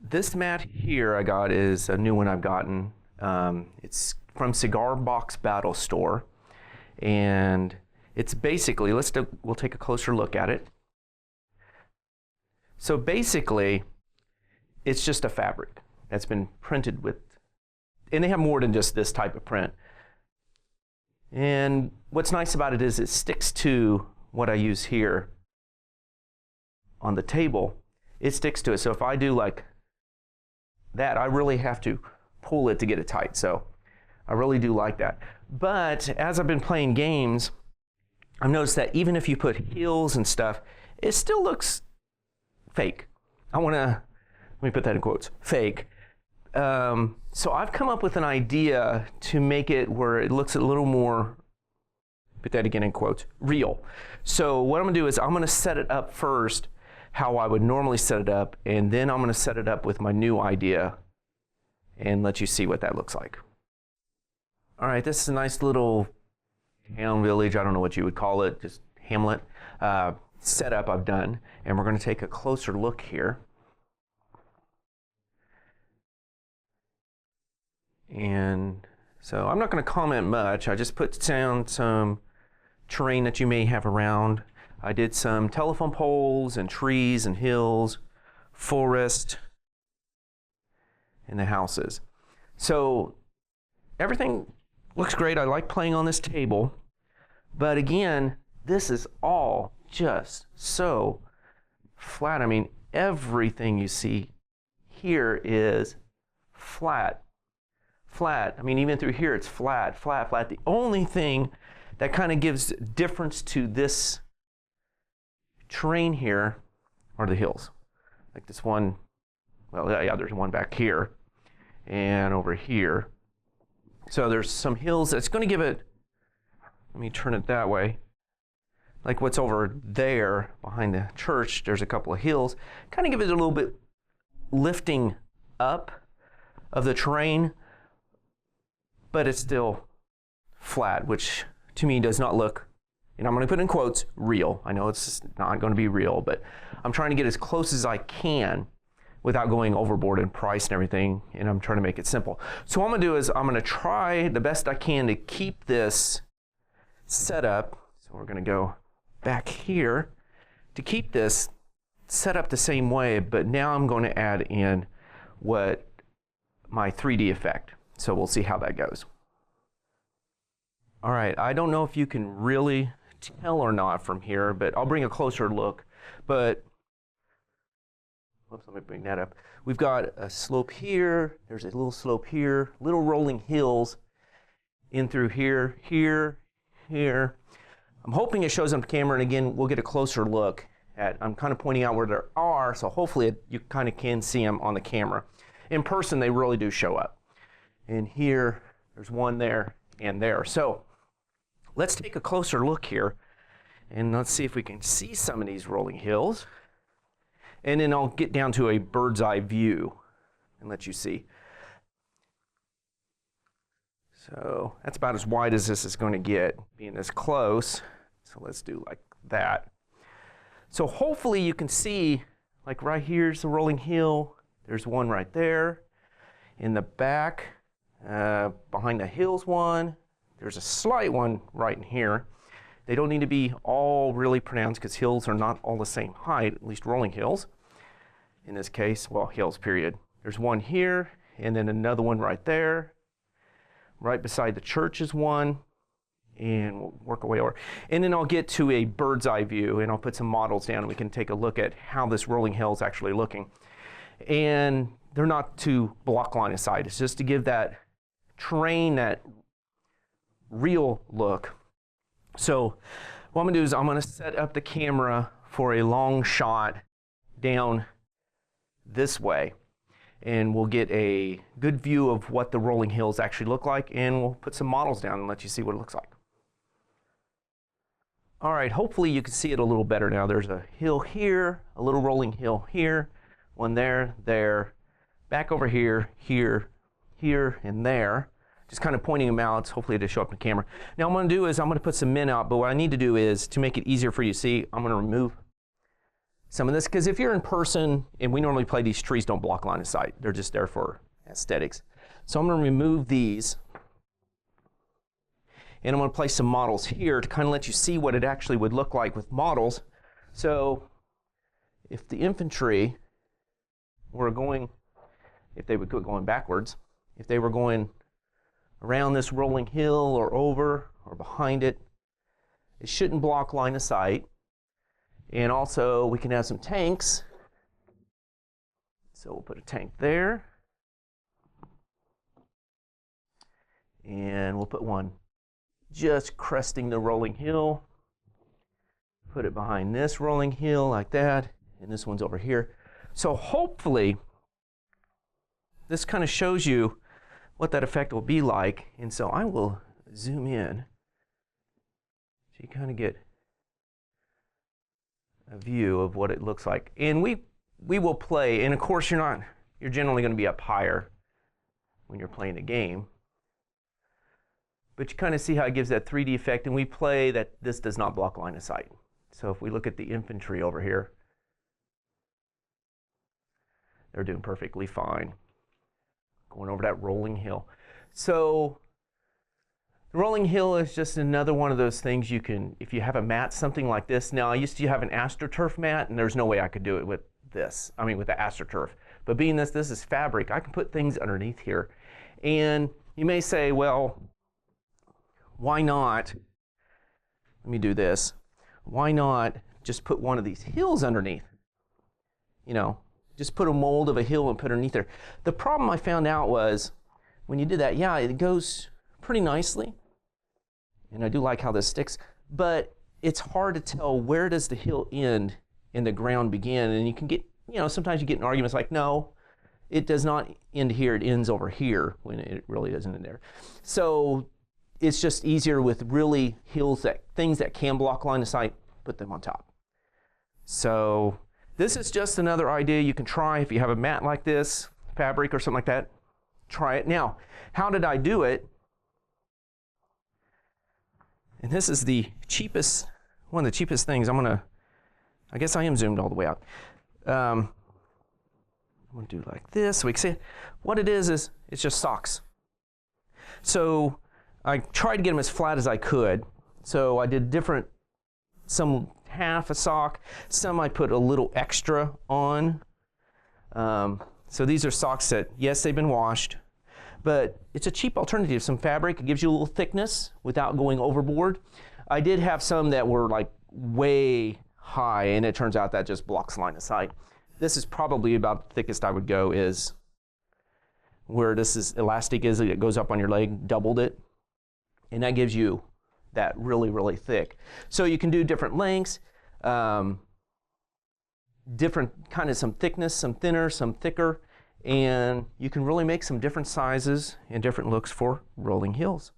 This mat here I got is a new one I've gotten. It's from Cigar Box Battle Store, and it's basically, we'll take a closer look at it. So basically, it's just a fabric that's been printed with, and they have more than just this type of print. And what's nice about it is it sticks to what I use here on the table. It sticks to it. So if I do like that, I really have to pull it to get it tight. So I really do like that. But as I've been playing games, I've noticed that even if you put heels and stuff, it still looks fake. Let me put that in quotes, fake. So I've come up with an idea to make it where it looks a little more, put that again in quotes, real. So what I'm gonna do is I'm gonna set it up first how I would normally set it up, and then I'm gonna set it up with my new idea and let you see what that looks like. All right, this is a nice little town village, I don't know what you would call it, just hamlet setup I've done, and we're gonna take a closer look here. And so I'm not gonna comment much, I just put down some terrain that you may have around. I did some telephone poles and trees and hills, forest, and the houses. So everything looks great. I like playing on this table, but again, this is all just so flat. I mean, everything you see here is flat. Flat. I mean, even through here, it's flat, flat, flat. The only thing that kind of gives difference to this terrain here are the hills. Like this one, well, yeah, there's one back here and over here. So there's some hills that's going to give it, let me turn it that way. Like what's over there behind the church, there's a couple of hills. Kind of give it a little bit lifting up of the terrain, but it's still flat, which to me does not look, and I'm going to put in quotes, real. I know it's not going to be real, but I'm trying to get as close as I can without going overboard in price and everything, and I'm trying to make it simple. So what I'm going to do is I'm going to try the best I can to keep this set up. So we're going to go back here to keep this set up the same way, but now I'm going to add in what my 3D effect. So we'll see how that goes. All right, I don't know if you can really tell or not from here, but I'll bring a closer look. But, whoops, let me bring that up. We've got a slope here, there's a little slope here, little rolling hills in through here, here, here. I'm hoping it shows on the camera, and again, we'll get a closer look at, I'm kind of pointing out where there are, so hopefully you kind of can see them on the camera. In person, they really do show up. And here, there's one there and there. So let's take a closer look here and let's see if we can see some of these rolling hills. And then I'll get down to a bird's eye view and let you see. So that's about as wide as this is going to get, being this close. So let's do like that. So hopefully you can see, like right here's the rolling hill. There's one right there. In the back, behind the hills one, there's a slight one right in here. They don't need to be all really pronounced because hills are not all the same height, at least rolling hills. In this case, well, hills period. There's one here, and then another one right there. Right beside the church is one, and we'll work our way over. And then I'll get to a bird's eye view, and I'll put some models down, and we can take a look at how this rolling hill is actually looking. And they're not to block line of sight. It's just to give that terrain that real look. So what I'm going to do is I'm going to set up the camera for a long shot down this way, and we'll get a good view of what the rolling hills actually look like, and we'll put some models down and let you see what it looks like. All right, hopefully you can see it a little better now. There's a hill here, a little rolling hill here, one there, there, back over here, here, here, and there. just kind of pointing them out. Hopefully it'll show up in the camera. Now what I'm going to do is I'm going to put some men out, but what I need to do is, to make it easier for you to see, I'm going to remove some of this, because if you're in person, and we normally play, these trees don't block line of sight. They're just there for aesthetics. So I'm going to remove these, and I'm going to place some models here to kind of let you see what it actually would look like with models. So if the infantry were going, if they would go going backwards, if they were going around this rolling hill or over or behind it, it shouldn't block line of sight. And also we can have some tanks. So we'll put a tank there. And we'll put one just cresting the rolling hill. Put it behind this rolling hill like that. And this one's over here. So hopefully this kind of shows you what that effect will be like. And so I will zoom in so you kind of get a view of what it looks like. And we will play, and of course you're generally going to be up higher when you're playing the game. But you kind of see how it gives that 3D effect, and we play that this does not block line of sight. So if we look at the infantry over here, they're doing perfectly fine. Going over that rolling hill. So the rolling hill is just another one of those things you can, if you have a mat, something like this. Now I used to have an AstroTurf mat, and there's no way I could do it with this. I mean with the AstroTurf. But being this is fabric, I can put things underneath here. And you may say, well, why not, let me do this, why not just put one of these hills underneath? You know, just put a mold of a hill and put it underneath there. The problem I found out was, when you did that, yeah, it goes pretty nicely. And I do like how this sticks, but it's hard to tell where does the hill end and the ground begin. And you can get, you know, sometimes you get in arguments like, no, it does not end here, it ends over here, when it really doesn't end there. So it's just easier with really hills, things that can block line of sight, put them on top. So this is just another idea you can try if you have a mat like this, fabric or something like that. Try it. Now, how did I do it? And this is the cheapest, one of the cheapest things. I guess I am zoomed all the way out. I'm going to do like this so we can see it. What it is it's just socks. So I tried to get them as flat as I could. So I did different, some half a sock, some I put a little extra on. So these are socks that, yes, they've been washed, but it's a cheap alternative. Some fabric, it gives you a little thickness without going overboard. I did have some that were like way high, and it turns out that just blocks line of sight. This is probably about the thickest I would go, is where this is elastic is, it goes up on your leg, doubled it, and that gives you that really, really thick. So you can do different lengths, different kind of some thickness, some thinner, some thicker, and you can really make some different sizes and different looks for rolling hills.